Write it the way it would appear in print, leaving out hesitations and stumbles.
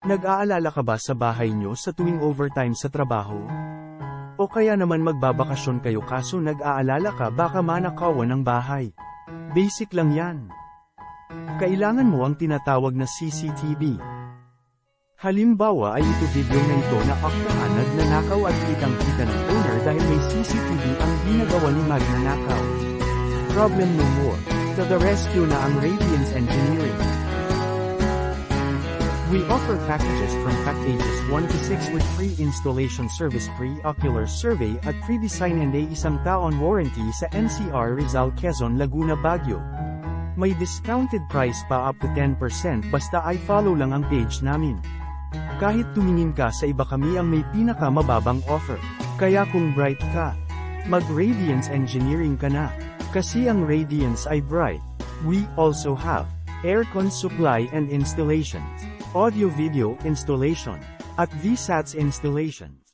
Nag-aalala ka ba sa bahay nyo sa tuwing overtime sa trabaho? O kaya naman magbabakasyon kayo kaso nag-aalala ka baka manakawan ng bahay? Basic lang yan. Kailangan mo ang tinatawag na CCTV. Halimbawa ay ito video na ito na aktahan nagnanakaw at kitang-kita ng owner dahil may CCTV ang ginagawa ni magnanakaw. Problem no more. To the rescue na ang Radiance Engineering. We offer packages from packages 1 to 6 with free installation service, free ocular survey at free design and isang taon warranty sa NCR Rizal, Quezon, Laguna, Baguio. May discounted price pa up to 10% basta ay follow lang ang page namin. Kahit tumingin ka sa iba kami ang may pinakamababang offer. Kaya kung bright ka, mag-Radiance Engineering ka na. Kasi ang Radiance ay bright. We also have aircon supply and installations, audio-video installation, at VSATs installations.